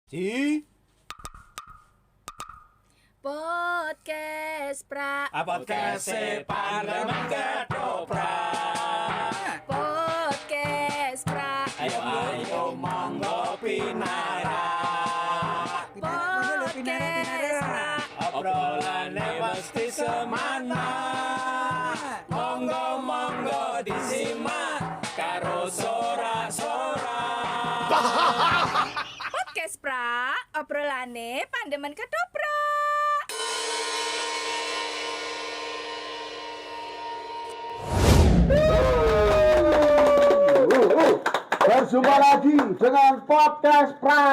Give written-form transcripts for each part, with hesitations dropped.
Di Podcast Pra. podcast Pandeman Ketoprak. Podcast Pra. Ayo monggo pinara. Podcast Pra. Obrolane mesti semana. Monggo disimak karo sorak-sorak. Podcast Pra. Obrolane Pandeman Ketoprak. Berjumpa lagi dengan podcast Pra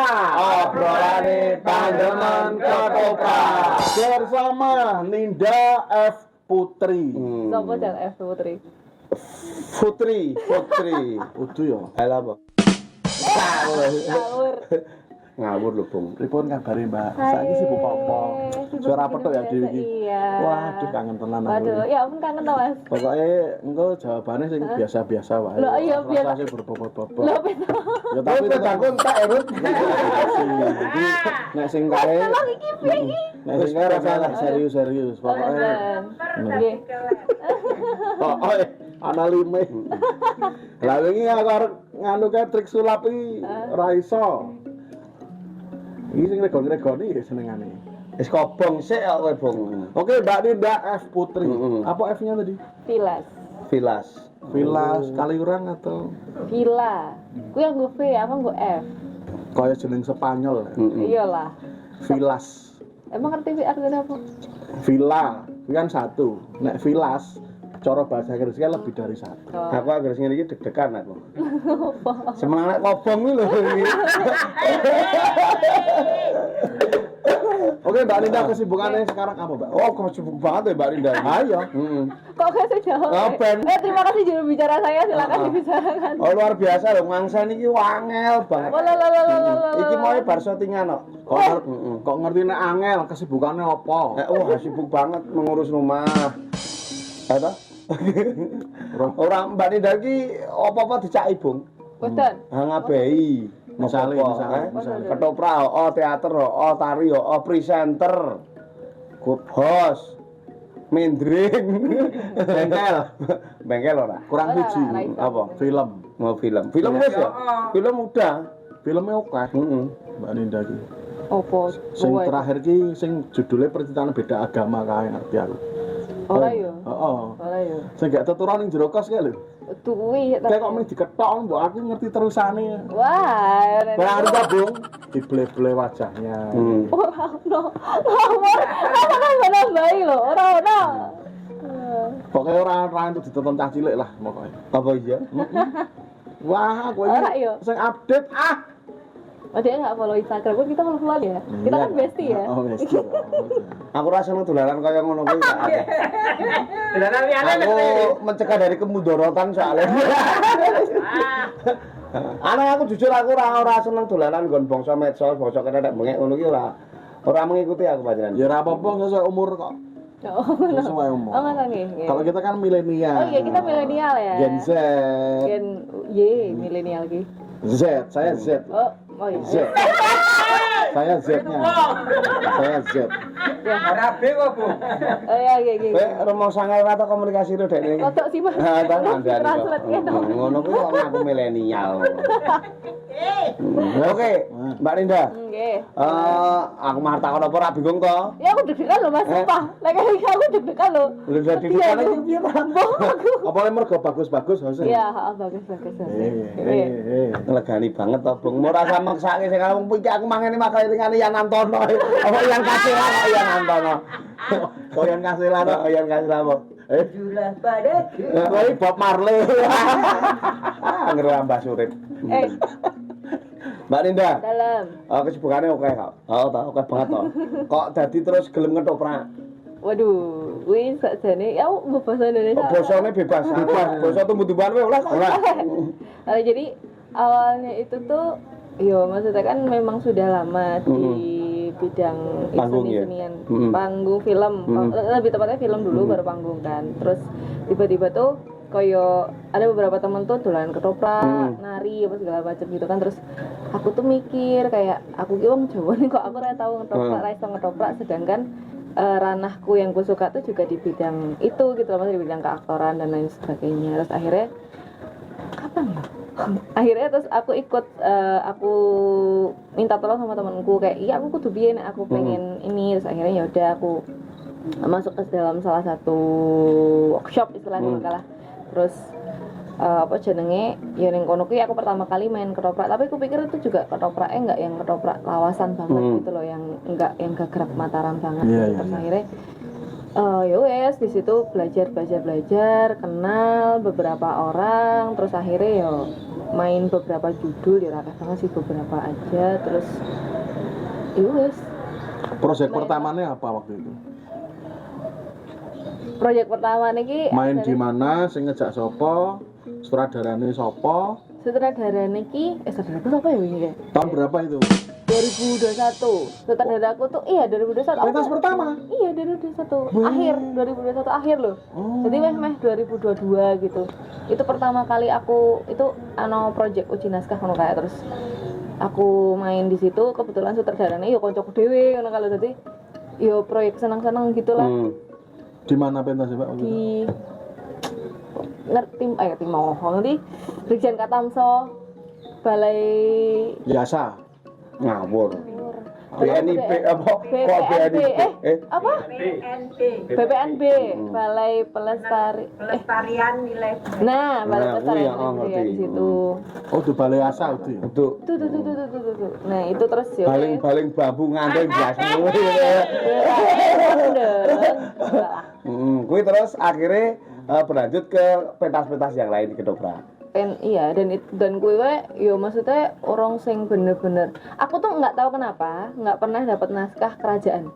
Obrolane Pandeman Ketoprak bersama Ninda F. Putri. Sopo Jal F Putri? Putri. Udu ya. Halo apa? Ngawur. Ngawur lho, Bung. Pripun kabare, Mbak? Hai. Saiki sibuk apa? Suara apa tok ya Dewi iki? Iya. Waduh, kangen tenan aku. Waduh, ya ampun kangen to, Mas. Pokoknya engko jawabannya sing biasa-biasa wae. Loh, iya, biasa. Rasa sing berbobot-bobot. Lho, beto. Ya tapi aku entek Erut. Nek sing kae Tolong iki piye iki? nek sing kae rasa serius. Pokoknya Nggih. oh ana lime. Lah wingi aku arep nganu kae trik sulap iki ora iso. Iki sing regon-regoni ya senengane. Wis kobong sik kok kowe, Bung. Oke, Mbak Ninda F Putri. Mm-mm. Apa F-nya tadi? Vilas. Vilas. Vilas Kaliurang atau Villa. Ku yang nggo V, apa nggo F? kaya jeneng Spanyol. Iyalah. Vilas. Emang ngerti artinya apa? Villa itu kan satu. Nek Vilas cara bahasa Inggrisnya lebih dari satu. Oh. Aku anggere sing iki deg-degan aku. Semangat kobong iki lho. Oke, Mbak Ninda kesibukannya sekarang apa, Mbak? Oh, kok sibuk banget ya Mbak Linda. Ayo. Kok gak saya jawab? Ngapain? Terima kasih juru bicara saya, silakan dibicarakan. Oh, luar biasa lho, mangsa niki wangel banget. Iki mau bar syutingan kok. Kok ngerti nek angel kesibukannya apa? Wah, sibuk banget mengurus rumah. Apa? Orang Mbak Linda iki apa-apa dicaki, Bung. Boten. Ngabehi. Misalnya. Ketoprak, teater, tari, presenter, host, mendring, bengkel ora. Kurang Ora, biji. ora iso. Apa? Film. Mau film wis ya? Film udah. Filmnya oke. Mbak Ninda iki. Opo? Sing terakhir ki sing judulnya percintaan beda agama kae ngerti aku. Ora yo. Heeh. Ora yo. Sing gak teturan ning jero kos kae lho. Tuwi. Kayak kok mung diketok mbok aku ngerti terusane. Wah. Kayak ngerti ta, Bung? Dible-ble wajahnya. Ora ono. Ora bayi lho, ora ono. Pokoknya orang-orang itu ditonton cah cilik lah pokoknya. Apa iya? Wah, aku Ora, ini yo. sing update Oh, dia nggak follow Instagram, kan kita follow ya? Kita kan bestie ya? Oh, bestie. Aku rasa dolanan kaya ngono kuwi. Aku mencegah dari kemudorotan soalnya. Anak aku jujur aku ora seneng dolanan nggon bangsa medsos, bangsa ketek bengek ngono ki ora mengikuti aku panjenengan. Ya ora apa-apa sesuai umur kok. Oh, Sesuai umur. oh nggak nih? Kalau kita kan milenial. Oh iya, kita milenial ya? Gen Z. Gen Y, milenial gitu. Z, saya Z. Oh iya. Z. Saya Z-nya. Saya Z. Ya. Rabe kok, Bu. Oh iya, iya. Kowe remong sangar rata komunikasi ro dekne. Kotok sih, Mas. Ha, ta kandhani kok. Translate ya, dong. Ngono kuwi kok aku milenial. Oke, Mbak Linda. Nggih. Aku mah takon apa ora bingung to? Ya aku deg-degan loh, Mas, sumpah. Lagi aku deg-degan loh. Lha dadi dikane iki piye ta? Apa mergo bagus-bagus Hose? Iya, bagus. Legani banget to, Bung. Ora usah maksake sing aku iki aku mangene makale lingane Yan Antono. Apa Yan Kasilan kok Yan Antono. Kok yang kasih lah. Yan Kasilan apa? Julah padaku. Kowe Bob Marley. Ngero Mbah Surip. Mbak Linda, Dalam. kesibukannya oke kok. Oh, tak oke banget toh. Kok dadi terus gelem ngetoprak? Waduh, wih sakjane ya aku bahasa Indonesia. Bosone bebas. Basa tumbuh-tumbuhan wae oleh kok. Jadi awalnya itu tuh yo maksudnya kan memang sudah lama di bidang Panggung ya? seni-senian, panggung film, lebih tepatnya film dulu baru panggung kan. Terus tiba-tiba tuh koyo ada beberapa temen tuh dolanan ketoprak, nari apa segala macam gitu kan. Terus aku tuh mikir kayak aku ki wong Jawa nih kok aku ora tau ngetoprak, ora iso ngetoprak, sedangkan ranahku yang gue suka tuh juga di bidang itu gitu loh, maksudnya di bidang keaktoran dan lain sebagainya. Terus akhirnya kapan ya? Akhirnya terus aku ikut aku minta tolong sama temanku kayak iya aku kudu piye nek aku pengen ini. Terus akhirnya ya udah aku masuk ke dalam salah satu workshop istilahnya kalah. Terus apa jenenge ya ning kono kuwi aku pertama kali main ketoprak, tapi aku pikir itu juga ketopraknya enggak yang ketoprak lawasan banget gitu loh, yang enggak yang gagrag Mataram banget. Terus akhirnya ya wes di situ belajar kenal beberapa orang, terus akhirnya ya main beberapa judul ya rata banget sih beberapa aja. Terus ya wes Proyek pertamanya apa waktu itu? proyek pertama niki Main di mana, sing ngejak sapa, sutradarane sapa, sutradarane ki sutradaraku sapa ya wingi kayak tahun berapa itu? 2021 sutradara aku tuh 2021 Pentas pertama? Iya 2021 akhir 2021 akhir loh. Jadi meh 2022 gitu. Itu pertama kali aku itu project uji naskah ngono kayak, terus aku main di situ kebetulan sutradaranya yo koncoku dhewe ngono kalau dadi yo proyek senang-senang gitulah. Di mana pentasnya Pak? Di ngerti mau nanti Brigjen Katamso Balai Biasa. Ngawur. BNIB apa? Kok BNIB? Apa? BPNB Balai Pelestarian nilai Nah, Balai Nah, Pelestarian iya, Budaya ngerti. di situ. Oh, di Balai Asa itu. Betul. Tuh. Nah, itu terus ya. Baling-baling bambu nganten jasmu. Kuwi terus akhirnya berlanjut ke pentas-pentas yang lain di ketoprak. Iya, dan gue yo maksudnya orang sing bener-bener aku tuh nggak tahu kenapa nggak pernah dapat naskah kerajaan.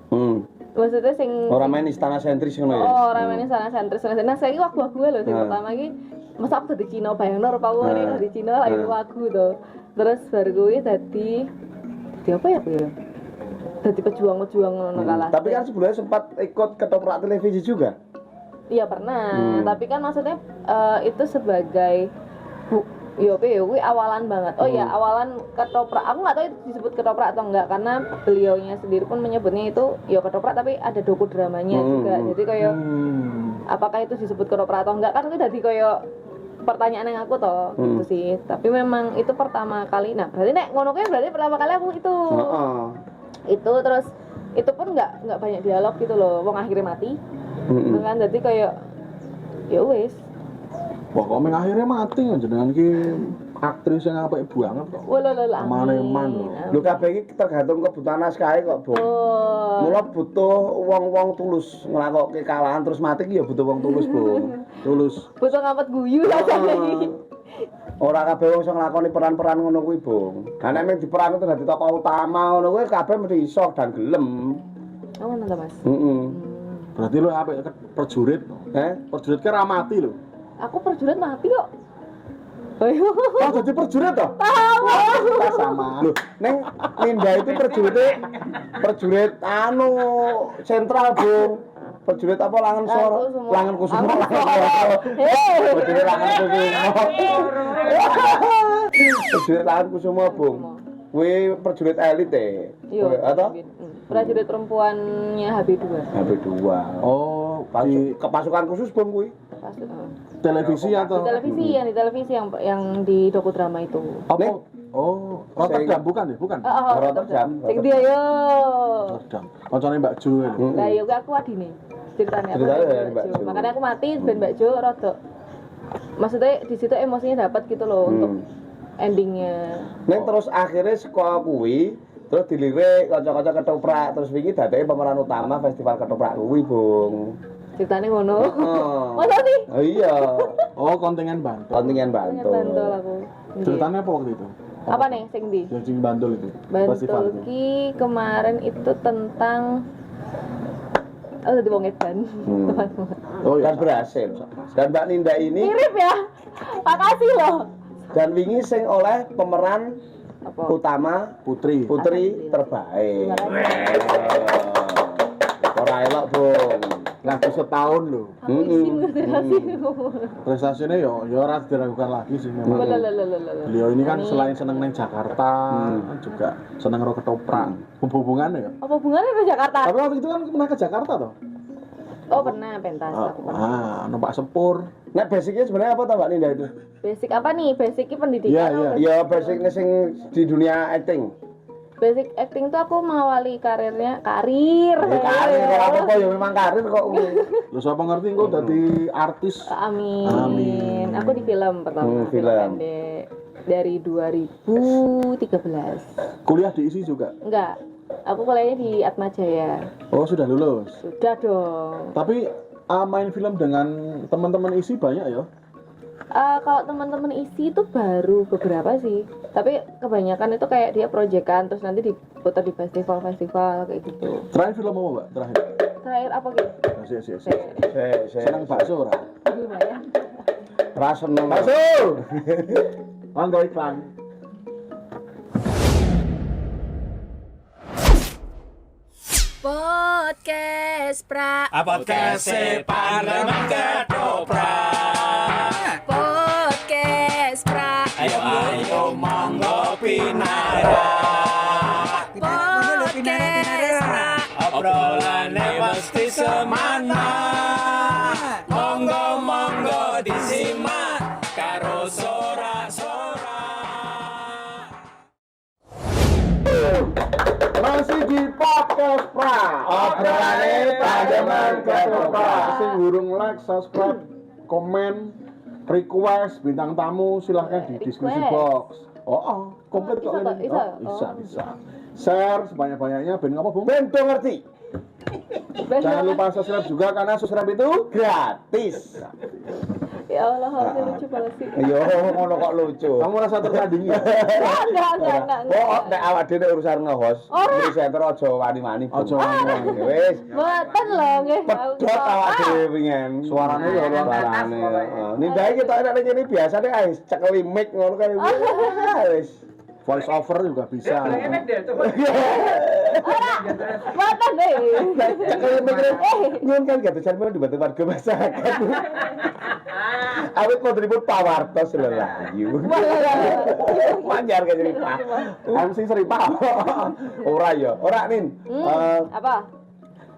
Maksudnya sing Orang main istana sentris ngono ya. Oh, orang main istana sentris. Nah, saya waktu gue loh sing pertama iki masa aku dari Cina bayangno rupa gue dari Cina lagi wagu tuh. Terus baru gue tadi apa ya aku ya? Jadi pejuang-pejuang ngono kalah. Tapi kan sebelumnya sempat ikut ketoprak televisi juga. Iya pernah, tapi kan maksudnya itu sebagai kuwi awalan banget. Oh ya, awalan ketoprak. Aku nggak tahu itu disebut ketoprak atau enggak karena beliaunya sendiri pun menyebutnya itu ya ketoprak tapi ada doku dramanya juga. Jadi kayak apakah itu disebut ketoprak atau enggak kan itu jadi kayak pertanyaan yang aku toh gitu sih. Tapi memang itu pertama kali. Nah, berarti nek ngono kuwi berarti pertama kali aku itu. Itu terus itu pun nggak banyak dialog gitu loh. Wong akhirnya mati. Kan jadi kayak ya wis. Pokoknya akhirnya mati jenengan ki aktris yang apik banget kok. Walah Maneman lho. Lho kabeh iki tergantung kebutuhan naskah kok, Bu. Mula butuh wong-wong tulus nglakokke kalahan terus mati ki ya butuh wong tulus, Bu. Tulus. Butuh ngapet guyu rasane iki. Ora kabeh wong iso nglakoni peran-peran ngono kuwi, Bung. Lah nek mung diperan itu dadi tokoh utama ngono kuwi kabeh mesti iso dan gelem. Oh, ngono Mas. Berarti lu apik prajurit. Prajurit ki ra mati lho. Aku prajurit mati kok. Oh, jadi prajurit toh? Kita sama. Loh, neng Ninda itu prajurit sentral, Bung. Prajurit apa Langan Kusuma. Prajurit Langan Kusuma, Bung. Kuwi prajurit elit atau? Prajurit perempuannya HB2. Oh, Ke pasukan khusus, Bung kuwi. Televisi atau? Di televisi yang di doku drama itu. Apa? Oh, Rotterdam bukan ya? Bukan. Rotterdam. Sing dia yo. Rotterdam. Koncone Mbak Jo lho. Lah yo aku adine. Ceritanya dari Mbak Jo. Makanya aku mati ben Mbak Jo rada. Maksudnya di situ emosinya dapat gitu loh untuk endingnya. Neng terus akhirnya sekolah kuwi terus dilirik kanca-kanca ketoprak terus wingi dadake pemeran utama festival ketoprak kuwi, Bung. Ceritanya ngono. Masa sih? Oh iya. Oh, kontingen Bantul. Bantul aku. Ceritanya apa waktu itu? Apa nih sing di? Yang sing Bantul itu. Bantul ki kemarin itu tentang jadi wong edan. Oh iya. Kan berhasil. Dan Mbak Ninda ini Mirip ya. Makasih loh. dan wingi sing oleh pemeran Apa? utama Putri. terbaik. Ora elok, Bung. lagu setahun lho. Aku isi ngerti. Prestasinya yo ora diragukan lagi sih memang. Beliau ini kan selain seneng neng Jakarta, juga seneng karo ketoprak. Hubungannya ya. Apa hubungannya ke Jakarta? Tapi waktu itu kan pernah ke Jakarta toh? Oh pernah pentas aku pernah. Numpak sepur. Nah, basicnya sebenarnya apa tau Mbak Ninda itu? Basic apa nih? Basicnya pendidikan. Iya, apa? Ya basicnya sing di dunia acting. Basic acting tuh aku mengawali karir. Ya karir kalau apa ya memang karir kok. Lu siapa ngerti kok dadi artis? Amin. Amin. Aku di film pertama. Film. Pendek dari 2013. Kuliah di ISI juga? Enggak. Aku kuliahnya di Atmajaya. Oh, sudah lulus. Sudah dong. Tapi main film dengan teman-teman ISI banyak ya? Kalau teman-teman isi itu baru beberapa sih. Tapi kebanyakan itu kayak dia proyekan terus nanti diputar di festival-festival kayak gitu. Terakhir film apa, Mbak? Terakhir. Terakhir apa gitu? Sik. Saya Seneng bakso ora? Lumayan. rasa seneng. Bakso. Mangga iklan. Podcast Pra. Podcast Parlemen Ketoprak. Podcast Pra. Ayo monggo pinara. Podcast Pra. Obrolane mesti semana. Monggo disimak karo sorak-sorak. Masih di podcast Pra. Obrolane Parlemen Ketoprak. Sing urung like, subscribe, komen, request bintang tamu silahkan di description box. Komplit kok Bisa, ini. bisa. Bisa. Share sebanyak-banyaknya ben apa, Bung? Bento ngerti. Jangan lupa subscribe juga karena subscribe itu Gratis. Ya Allah, harusnya lucu banget sih. Yo ngono kok lucu. kamu rasa tertandingi. Enggak. Oh, nek awak dhewe urusan nge-host, presenter aja wani-wani. Aja wani-wani. Wis. Mboten lho nggih. Pedhot awak dhewe wingen. Suarane ya luar Suarane. Nindai kita nek kene biasane ae cekeli mic ngono kae. Wis. voice over juga bisa. Mboten deh. Cekeli mic nyun kan gak bisa dibantu warga masyarakat. Awit mau tribut pawartos lelayu. Manjar kan jadi Pak. MC Seripa. Ora ya, ora Nin. Apa?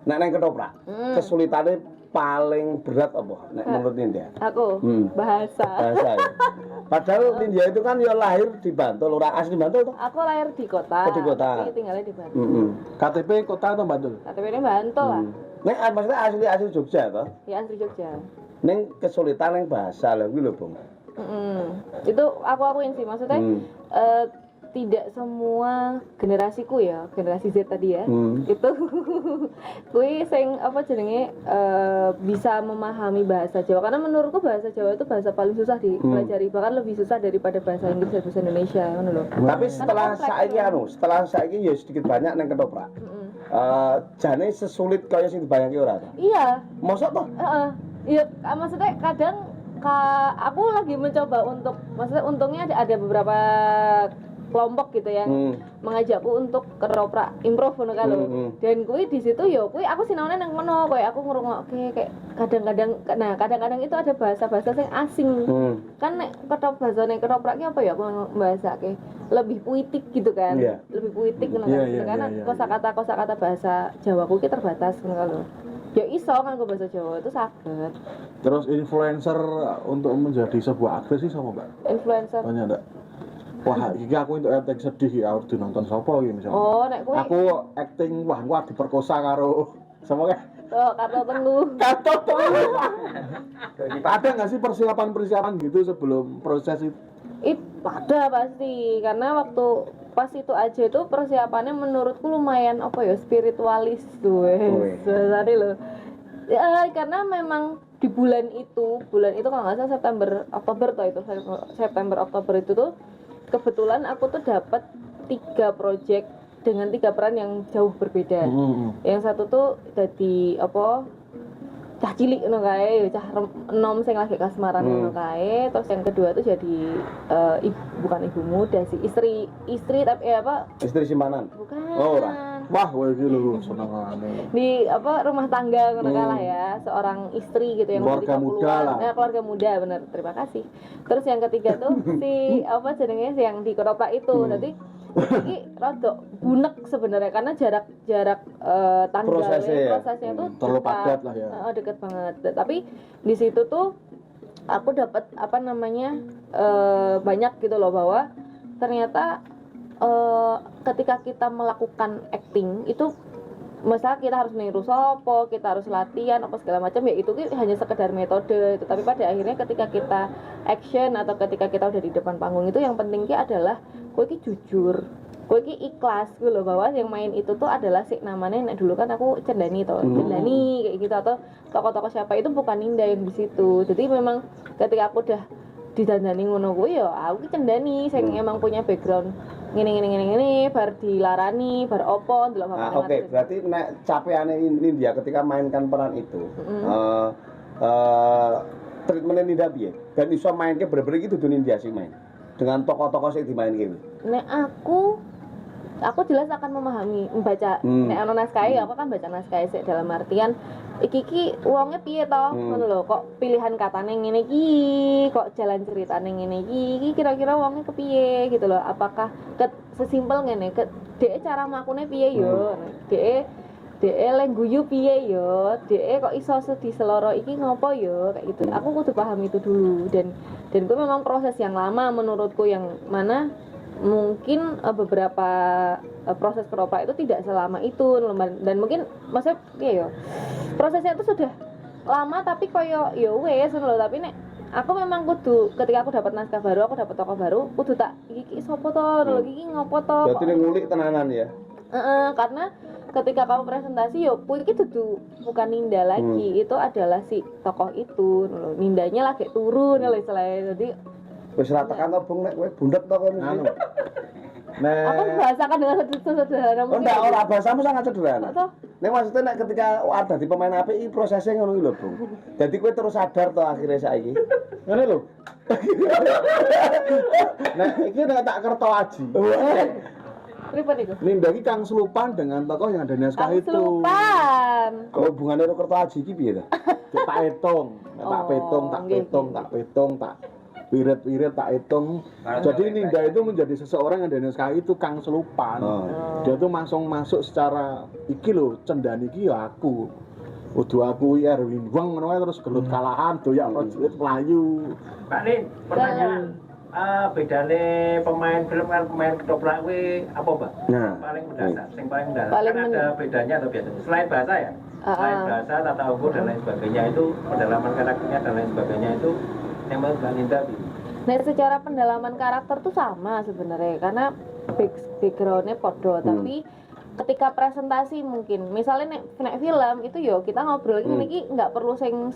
Nek nang ketoprak, kesulitane paling berat apa nek menurut Ninda? Aku bahasa. Bahasa ya. Padahal Ninda itu kan ya lahir di Bantul, ora asli Bantul toh? Aku lahir di kota. Oh, di kota. Tapi tinggalnya di Bantul. KTP kota atau Bantul? KTP-nya Bantul lah. Nek maksudnya asli Jogja toh? Ya asli Jogja. Ning kesulitan yang bahasa lho kuwi lho, Bung. Itu aku akuin sih maksudnya tidak semua generasiku ya, generasi Z tadi ya. Itu kuwi sing apa jenenge bisa memahami bahasa Jawa karena menurutku bahasa Jawa itu bahasa paling susah dipelajari, bahkan lebih susah daripada bahasa Inggris dan bahasa Indonesia ngono lho. Tapi setelah saiki ya sedikit banyak nang ketoprak. Jane sesulit kaya sing dibayangke ora ta? Iya. Mosok toh? Iya, maksudnya kadang aku lagi mencoba untuk, maksudnya untungnya ada beberapa kelompok gitu yang mengajakku untuk ketoprak improv ngono kan lho. Dan kuwi di situ yo kuwi aku sinaone nang ngono, koyo aku ngrungokke kayak kadang-kadang itu ada bahasa-bahasa sing asing. Kan nek bahasane ketoprak ki apa ya aku bahasake lebih puitik gitu kan. Lebih puitik ngono kan. Karena kosakata bahasa Jawaku ki terbatas ngono kan lho. Ya iso kan bahasa Jawa itu saged. Terus influencer untuk menjadi sebuah aktris sih sama, Mbak? Influencer. Tanya enggak? Wah, iki aku untuk acting sedih ya harus dinonton sapa iki misalnya. Oh, nek kowe aku acting wah aku diperkosa karo sama kan? Oh, Karto Tenggu. Ada nggak sih persiapan gitu sebelum proses itu? Ada pasti, karena waktu pas itu aja itu persiapannya menurutku lumayan apa ya spiritualis tuh. Sorry loh. Karena memang di bulan itu kalau nggak salah September Oktober itu tuh kebetulan aku tuh dapat 3 project dengan 3 peran yang jauh berbeda. Yang satu tuh jadi apa cah cilik ngono kae, cah enom sing lagi kasmaran ngono kae. Terus yang kedua tuh jadi bukan ibu muda sih, istri tapi apa? Istri simpanan. Bukan. Oh, ora. Wah, kowe iki lho senengane. Di apa rumah tangga ngono kalah ya, seorang istri gitu yang Keluarga udah muda lah. Nah, keluarga muda bener, terima kasih. Terus yang ketiga tuh si apa jenenge si yang di ketoprak itu. Nanti iki rada bunek sebenarnya karena jarak tanggalnya prosesnya tuh terlalu padat lah ya. Deket banget. Tapi di situ tuh aku dapat apa namanya banyak gitu loh bahwa ternyata ketika kita melakukan acting itu misalnya kita harus niru sopo, kita harus latihan apa segala macam ya itu hanya sekedar metode. Tapi pada akhirnya ketika kita action atau ketika kita udah di depan panggung itu yang penting adalah kowe iki jujur, kowe iki ikhlas gitu loh bahwa yang main itu tuh adalah si namanya dulu kan aku Cendani Cendani kayak gitu atau tokoh-tokoh siapa itu bukan Ninda yang di situ. Jadi memang ketika aku udah didandani ngono kuwi ya aku ki Cendani sing emang punya background ngene bar dilarani bar opo delok bapak. Oke, berarti nek capekane Nindya ketika mainkan peran itu treatment Nindya piye? Dan iso mainke bener-bener iki dudu Nindya sing main dengan tokoh-tokoh sing dimainke. Nek aku jelas akan memahami membaca nek ana naskah aku kan baca naskah sik dalam artian iki wonge piye to ngono lho kok pilihan katane ngene iki kok jalan ceritane ngene iki kira-kira wonge kepiye gitu loh apakah sesimpel ngene dhek cara mlakune piye yo dhek le guyu piye yo dhek kok iso sedih seloro iki ngopo yo kayak gitu aku kudu paham itu dulu dan itu memang proses yang lama menurutku yang mana mungkin beberapa proses ketoprak itu tidak selama itu dan mungkin maksudnya ya prosesnya itu sudah lama tapi koyo ya wes loh tapi nek aku memang kudu ketika aku dapat naskah baru aku dapat tokoh baru kudu tak iki sapa to lho iki ngopo to berarti ngulik tenanan ya karena ketika kamu presentasi yo iki dudu bukan Ninda lagi itu adalah si tokoh itu lho Nindanya lagi turun lho istilahnya jadi wis ra tekan to Bung nek kowe bundhet to kowe mesti. Aku bahasakan dengan sederhana mungkin. Enggak, ora bahasamu sangat sederhana. Nek maksudnya nek ketika ada di pemain apik iki prosesnya ngono iki lho, Bung. Dadi kowe terus sadar to akhirnya saiki. Ngene lho. Nek iki nek tak kerto aji. Pripun iku? Ninda iki kang selupan dengan tokoh yang ada naskah itu. Selupan. Kalau hubungannya karo kerto aji iki piye to? Tak hitung, tak hitung, tak wirid-wirid tak hitung. Jadi Ninda itu menjadi seseorang yang ada naskah itu kang selupan. Dia tuh langsung masuk secara iki lho, Cendani iki ya aku. Kudu aku Erwin Weng ngono terus gelut kalahan doyak prajurit Melayu. Pak Nin, pertanyaan bedane pemain film kan pemain ketoprak kuwi apa, Mbak? Nah, Paling mendasar, sing paling mendasar. Paling Kan ada bedanya atau biasanya selain bahasa ya? Selain bahasa, tata ukur dan lain sebagainya itu pendalaman karakternya dan lain sebagainya itu yang menurut Mbak Ninda. Nah, secara pendalaman karakter tuh sama sebenarnya karena backgroundnya podo tapi ketika presentasi mungkin misalnya nek film itu yo kita ngobrol ini nggak perlu sing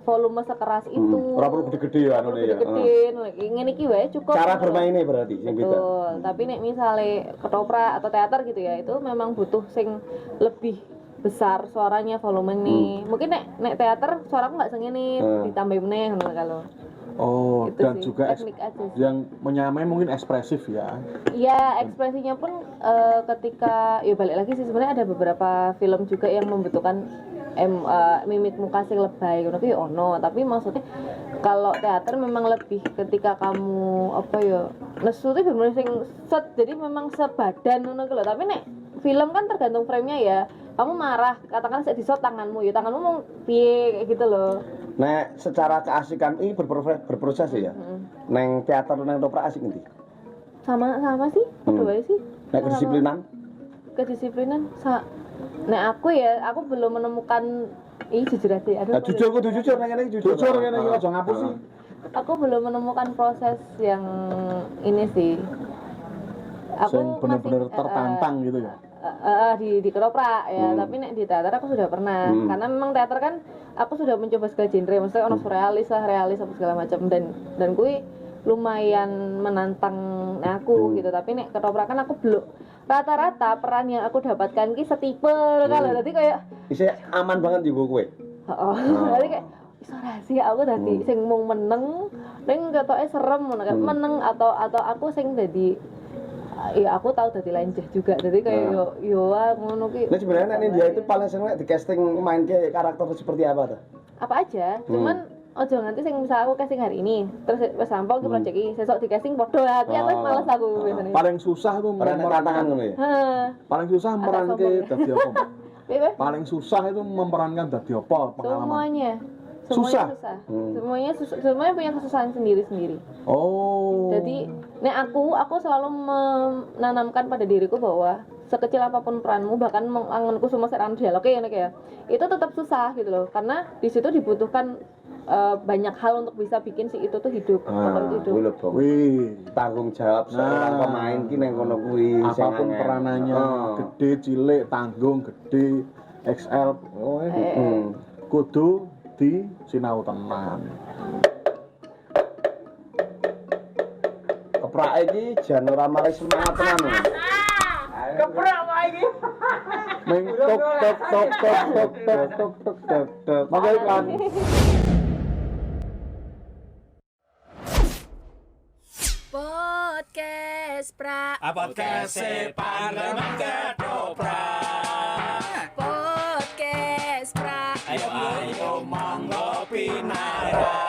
volume sekeras itu ora perlu gede-gede ya anu ya. Gede-gede ngene iki wae cukup Cara bermainnya berarti sing beda. Betul, tapi nek misalnya ketoprak atau teater gitu ya itu memang butuh sing lebih besar suaranya volume nih. Mungkin nek teater suaraku nggak segini ditambah meneh ngono kalau. Oh, Itu dan sih, juga teknik aja sih. yang menyamai mungkin ekspresif ya. Iya, ekspresinya pun ketika ya balik lagi sih sebenarnya ada beberapa film juga yang membutuhkan mimik muka sing lebay ngono kuwi ono, tapi maksudnya kalau teater memang lebih ketika kamu apa ya nesu itu bener sing set jadi memang sebadan ngono lho, tapi nek film kan tergantung frame-nya ya. Kamu marah, katakan saya disot tanganmu, ya tanganmu mau piye kayak gitu loh. Nek secara keasikan ini berproses ya. Neng teater neng ketoprak asik ngendi? Sama sih, padha wae sih. Nek Kedisiplinan nek aku belum menemukan jujur aja. Aduh. Jujur kudu jujur nang ngene jujur. Jujur ngene iki aja ngapus sih. Aku belum menemukan proses yang ini sih. Sing bener-bener tertantang gitu ya. Di ketoprak ya, tapi nek di teater aku sudah pernah. Karena memang teater kan aku sudah mencoba segala genre, maksudnya ono surrealis lah, realis apa segala macam dan kuwi lumayan menantang aku gitu. Tapi nek ketoprak kan aku belum rata-rata peran yang aku dapatkan ki setipe kalau dadi kayak Isih aman banget juga kowe. Dadi kayak iso rahasia aku dadi sing mung meneng ning ketoke serem ngono kan meneng atau aku sing dadi ya aku tahu dadi lenjeh juga. Jadi kayak yo ngono ki. Nah sebenarnya nek India itu paling seneng di casting main ke karakter seperti apa tuh? Apa aja, cuman ojo nganti sing misal aku casting hari ini, terus wis sampel ke project iki, sesuk di casting padha aku ya wis males aku biasanya. Paling susah tuh Peran tantangan ngono ya. Heeh. Paling susah memerankan dadi apa? Mbak? Piye? Paling susah itu memerankan dadi apa pengalaman? Semuanya Susah? Semuanya punya kesusahan sendiri-sendiri. Oh. Jadi, nek aku selalu menanamkan pada diriku bahwa sekecil apapun peranmu, bahkan menganganku semua serangan dialog ya, itu tetap susah gitu loh, karena di situ dibutuhkan banyak hal untuk bisa bikin si itu tuh hidup. Kuwi lho, Bang. Wih, Tanggung jawab seorang pemain ki nang kono kuwi apapun peranannya, gede, cilik, tanggung, gede, XL, kudu di sinau tenan. Keprak iki jan ora mari semangat tenan. Keprak wae iki. Meng tok tok tok tok tok tok tok tok tok tok. Mangga iklan. Podcast pra. Podcast Parlemen Ketoprak. Podcast pra. Ayo monggo pinarak.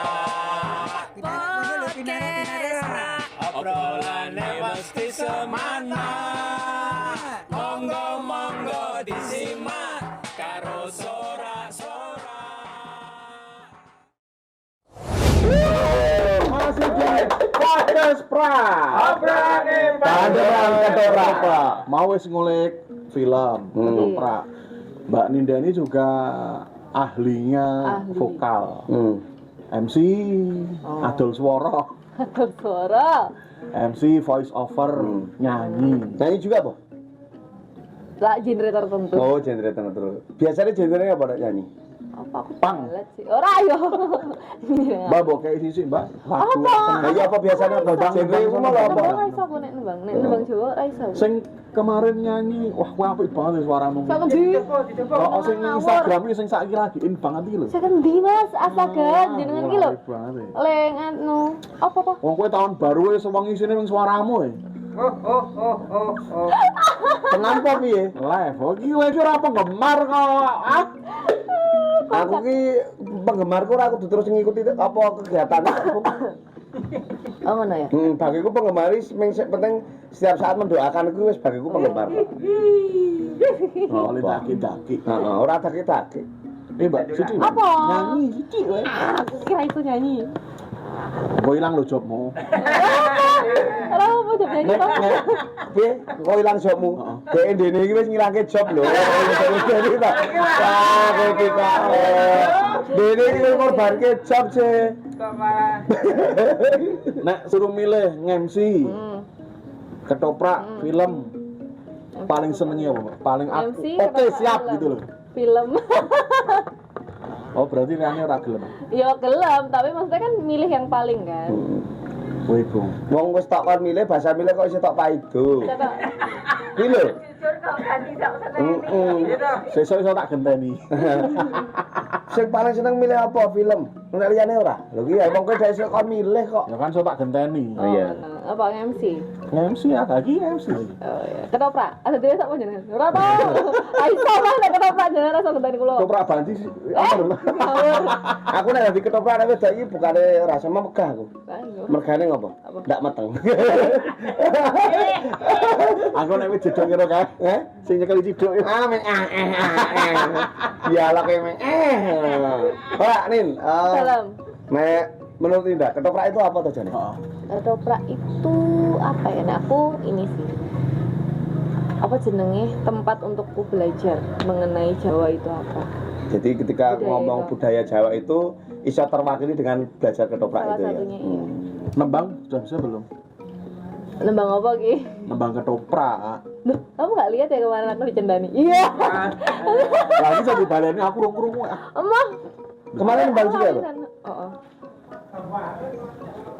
Podcast pra. Obrolane mesti semana. Monggo disimak karo sorak-sorak. Masih di podcast pra. Obrolane Panderan ketoprak. Mau wis ngulik film ketoprak. Mbak Ninda ini juga ahlinya vokal. MC, adol suara, MC voice over, nyanyi. Nyanyi juga apa? Lah genre tertentu. Oh, genre tertentu. Biasanya genrenya apa Nek, nyanyi? Apa aku Pang. balet sih? Ora yo. Mbak bok kayak sisi mbak. Apa? Nah, iya apa biasanya genre iku malah apa? Ora iso aku nek nembang Jawa ora iso. Sing kemarin nyanyi, wah kowe apik banget suaramu. Sak endi? Oh, sing Instagram iki sing saiki lagi in banget iki lho. Sak endi Mas? Astaga, jenengan iki lho. Apik banget. Leng anu. Apa? Wong kowe tahun baru wis wong isine ning suaramu e. Kenapa piye? Live, oh iki ora penggemar kok. Ah. Aku ki penggemarku ora kudu terus ngikuti apa kegiatannya. Oh ngono ya. Bagiku penggemar penting setiap saat mendoakan ku wis bagiku penggemar. Oh, oleh daki-daki. Heeh, ora daki-daki. Mbak, sithik. Apa? Nyanyi sithik wae. Aku kira itu nyanyi. Kok ilang lho jobmu. Ora apa job nyanyi to? Piye? Kok ilang jobmu? Dek ndene iki wis ngilangke job lho. Wah, kowe kita. Dene iki wis ngorbanke job sih. Nek suruh milih nge-MC, ketoprak, film, paling senengnya apa? Pak? Paling MC, oke ketoprak, siap film. gitu loh. Film. Oh berarti Riani ora gelem. Ya gelem, tapi maksudnya kan milih yang paling kan. Kowe Bung. Wong wis tak kon milih bahasa milih kok iso tak paido. Coba. Iki lho. Jujur kok ganti sak seneng. Sesuk iso tak genteni. Sing paling seneng milih apa film? Nek liyane ora. Lho iki wong kowe dhewe iso kon milih kok. Ya kan iso tak genteni. Oh, iya. Apa MC? Nge-MC ya lagi MC. Oh iya. Ketoprak. Ada dhewe sak panjenengan. Ora tau. Aiso mah nek ketoprak jenengan rasa genteni kula. Ketoprak banci apa lho? Aku nek dadi ketoprak nek wedok iki bukane rasa megah aku. Mergane ngopo? Ndak meteng. Aku nek wis jedok kira kae. Sing nyekel ciduk. Amin. Dialog men. Pak Nin. Salam. Nek menurut Indah, ketoprak itu apa tuh jane? Ketoprak itu apa ya? Nah, aku ini sih. Apa jenenge tempat untukku belajar mengenai Jawa itu apa? Jadi ketika Budaya ngomong itu. budaya Jawa itu iso terwakili dengan belajar ketoprak Salah itu ya. satunya iya. Nembang sudah bisa belum? Nembang apa Ki? Nembang ketoprak. Duh, kamu gak lihat ya kemarin aku dicendani? Iya. Lagi saya dibaleni aku krungu-krungu. Emang Kemarin nembang juga loh. Oh.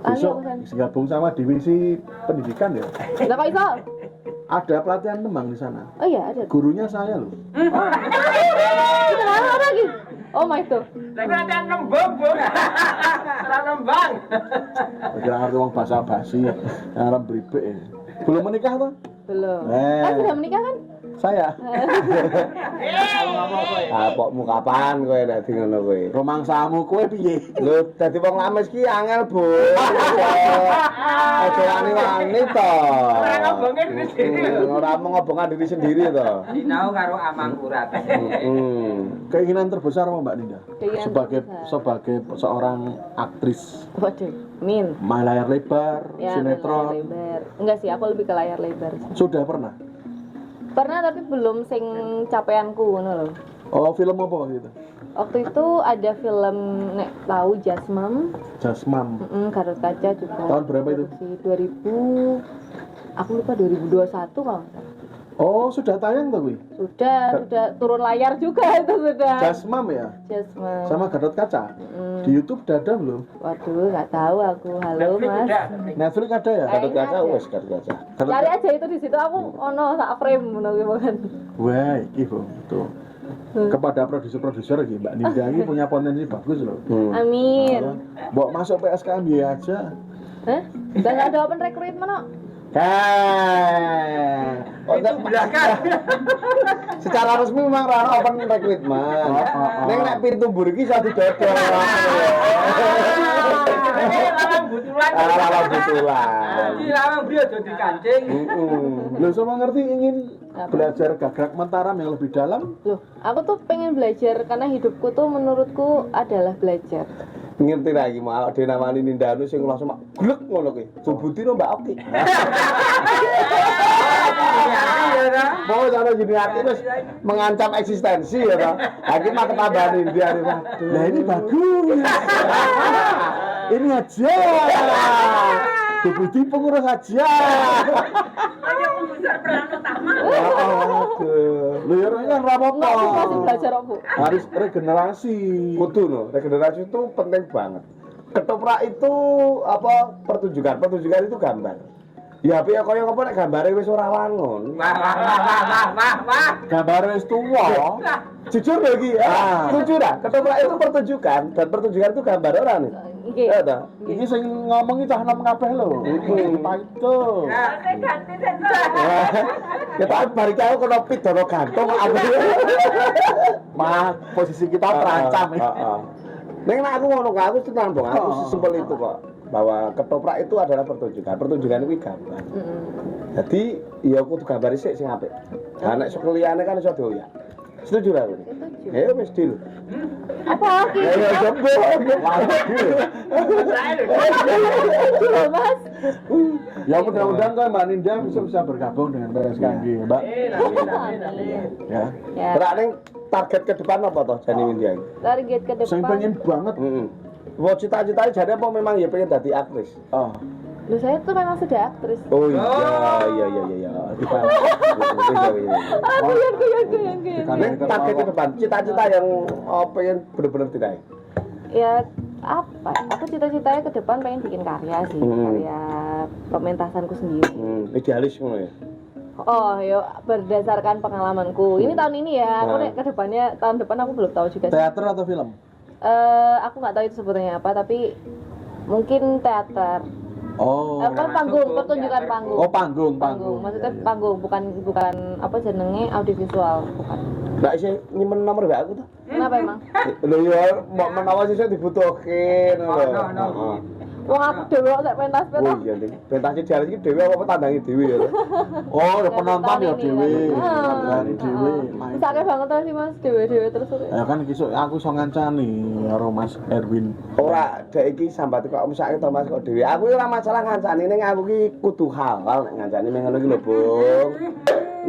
Besok Ayo, gabung sama divisi pendidikan ya. Lah kok iso? Ada pelatihan nembang di sana. Oh iya, ada. Gurunya saya loh. Kita apa lagi? Oh my god. Lagi latihan nembang, Bu. Ora nembang. Kira ngerti wong basa basi, arep bribek ya. Belum menikah tuh? Belum. Eh. Ah, sudah menikah kan? Saya. Ah, pokmu kapan kowe nek di ngono kowe? Romangsamu kowe piye? Lho, dadi wong lames ki angel, Bu. Aja wani-wani to. Ora ngobongke diri sendiri. Ora mau ngobongkan diri sendiri to. Sinau karo amangkurat. Keinginan terbesar apa Mbak Ninda? Keinginan Sebagai terbesar. sebagai seorang aktris Waduh, min. layar lebar, Ya, sinetron. layar lebar. Enggak sih, aku lebih ke layar lebar sih. Sudah pernah? Pernah tapi belum sing capaianku ngono loh. Oh, film apa waktu itu? Waktu itu ada film nek tahu Jasmam, Jasmam. Garut Kaca juga. Tahun berapa itu? Produksi 2000, aku lupa 2021 kalau nggak salah. Oh, sudah tayang tuh, Wi? Sudah turun layar juga itu sudah. Jasmam ya? Jasmam. Sama Gatot Kaca. Di YouTube udah ada belum? Waduh, nggak tahu aku. Halo Mas. Netflix ada ya? Gatot kaca ada. wis Gatot kaca. Gatot Cari aja itu di situ aku ono sak frame ngono ki kan. Wah, iki Bang. Tuh. Kepada produser-produser lagi, Mbak Ninda ini punya potensi bagus loh. Amin. Bawa masuk PSKMY aja. Hah? Udah nggak ada open recruitment kok. Itu belakang. Secara resmi memang rana open recruitment. Ning nek pintu mburi iki iso didodol. Lawang butulan. Ala butulan. Iki lawang beliau jadi kancing. Lo semua ngerti ingin belajar gagrak mentaram yang lebih dalam? Loh, aku tuh pengen belajar karena hidupku tuh menurutku adalah belajar. Ngerti lagi mau awake dhewe namani Nindanu sing langsung mak glek ngono kuwi. Jebutino Mbak Oki. Mau cara jadi hati terus mengancam eksistensi ya toh. Lagi mah ketambahan India nih. Nah ini bagus. Ini aja. Deputi pengurus aja. Ayo pembesar perang utama. Aduh. Lu ya orangnya rapopo. Enggak, aku masih belajar kok, Bu. Harus regenerasi. Kudu no, regenerasi itu penting banget. Ketoprak itu apa pertunjukan itu gambar. Ya tapi ya kaya apa nek gambare wis ora wangun. Wah. Gambar wis tuwa. Jujur lho iki. Jujur ah, ketoprak itu pertunjukan dan pertunjukan itu gambar ora nih. Nggih. Ya toh. Iki sing ngomongi cah nom kabeh lho. Pak itu. Saya ganti sensor. Kita bari kaya kono pidono gantung aku. Mah posisi kita terancam. Heeh. Ning nek aku ngono kok aku tenang dong, aku sesimpel itu kok. Bahwa ketoprak itu adalah pertunjukan. Pertunjukan itu gambar. Jadi ya kudu gambar sik sing apik. Lah nek sok liyane kan iso doyan. Setuju ra kowe? Ya wis deal. Apa lagi? Ya coba. Mas. Ya mudah-mudahan kan Mbak Ninda bisa bergabung dengan PSKMY, Mbak. Ya. Ya, Berarti target ke depan apa toh Jani Windia? target ke Saya depan. pengen banget. Mau cita-citanya jadi apa memang ya pengen jadi aktris? Oh. Loh, saya tuh memang sudah aktris. Oh iya. Kita. Nek target ke depan, cita-cita yang pengen bener-bener tidak. Ya apa? Aku cita-citanya ke depan pengen bikin karya sih, karya pementasanku sendiri. Idealis ngono ya. Oh, yo berdasarkan pengalamanku. Ini tahun ini ya. Aku nek ke depannya tahun depan aku belum tahu juga sih. Teater atau film? Aku nggak tahu itu sebutannya apa, tapi mungkin teater. Oh. Apa panggung, pertunjukan panggung. Oh, panggung. Maksudnya panggung, bukan apa jenenge audiovisual, bukan. Mbak sih nyimpen nomor mbak aku tuh. Kenapa emang? Lho ya mau menawa sih dibutuhke ngono. Wong aku dhewe kok sak pentas-pentas. Oh iya ning. Pentas idealis iki dhewe apa tandangi dhewe ya. Oh, ya penonton ya dhewe. Dari Dhewe. Sakit banget sih Mas, dhewe-dhewe terus. Ya kan kisuk aku iso ngancani karo Mas Erwin. Ora dek iki sambat kok mesake to Mas kok dhewe. Aku ora masalah ngancani ning aku ki kudu halal nek ngancani meng ngono iki lho, Bung.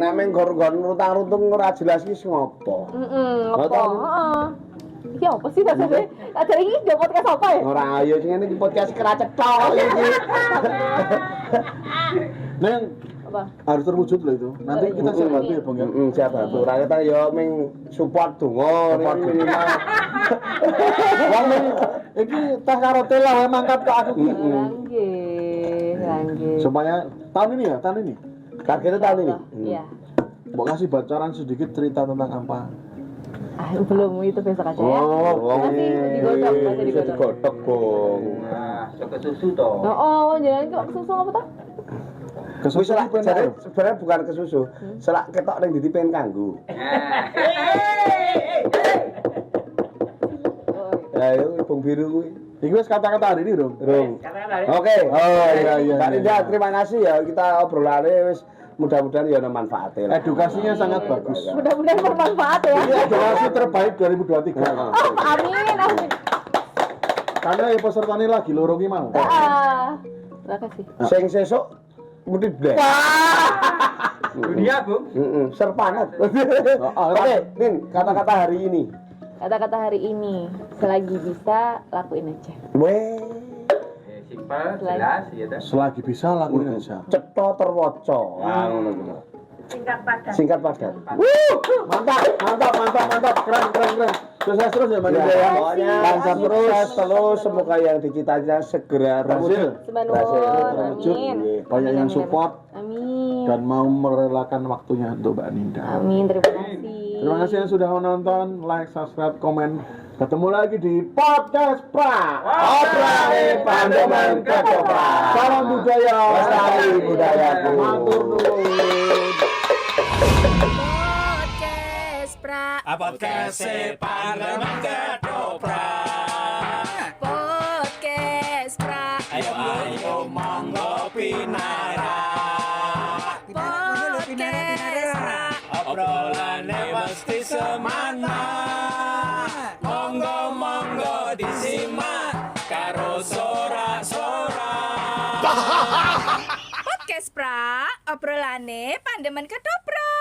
Nek meng gor-gor rutang-rutung ora jelas ki ngopo. Apa? Heeh. Iki apa sih maksudnya? Ada ini gak podcast apa ya? Ora ayo sing ngene iki podcast keracet tok iki. Neng Apa? harus terwujud loh itu. Nanti kita siap bantu ya, Bang ya. Siap bantu. Ora kita yo meng support donga minimal. Wong men iki teh karo tela wae mangkat kok aku ki. Langgih. Supaya tahun ini ya, tahun ini. Targetnya tahun ini. Iya. Mau kasih bocoran sedikit cerita tentang apa? Belum, itu besok aja ya. Masih digodok, Bung. Nah, susu toh. Oh, jangan kok susu apa tuh? Kesusu Wis selak pengen jare karo. sebenarnya bukan kesusu. Selak ketok ning ndi pengen kanggo. Ya yo Bung Biru kuwi. Iki wis kata-kata hari ini dong. Rung. Katakan Oke. Oh iya. Mbak Ninja, terima kasih ya kita obrolane wis mudah-mudahan ya ada manfaatnya lah. Edukasinya sangat bagus. Mudah-mudahan bermanfaat ya. Ini edukasi terbaik 2023. Amin. Karena ya pesertanya lagi loro ki mau. Terima kasih. Sing sesuk mesti blek. Dunia, Bung. Serpanat. Oke, Nin, kata-kata hari ini. Kata-kata hari ini, selagi bisa lakuin aja. Weh, Simpel, jelas, ya dah. Selagi bisa lakuin aja. cetha terwaca. Ah ngono gitu. Singkat padat. Singkat padat. Mantap. Keren. Sukses terus ya Mbak Ya, Ninja ya. pokoknya lancar terus, semoga yang dicitanya segera Berhasil. terwujud. Amin. Banyak yang support Amin. dan mau merelakan waktunya untuk Mbak Ninda. Amin, terima kasih. Terima kasih yang sudah menonton, like, subscribe, komen. Ketemu lagi di Podcast Pra. Obrane Pandeman Ketoprak. Salam budaya. Lestari budayaku. Matur nuwun. Podcast pra. Podcast Parlemen Ketoprak. Podcast pra. Ayo monggo pinara. Podcast pra. Obrolane mesti semana. Monggo disimak karo sorak-sorak. Podcast pra. Obrolane pandemen ketoprak.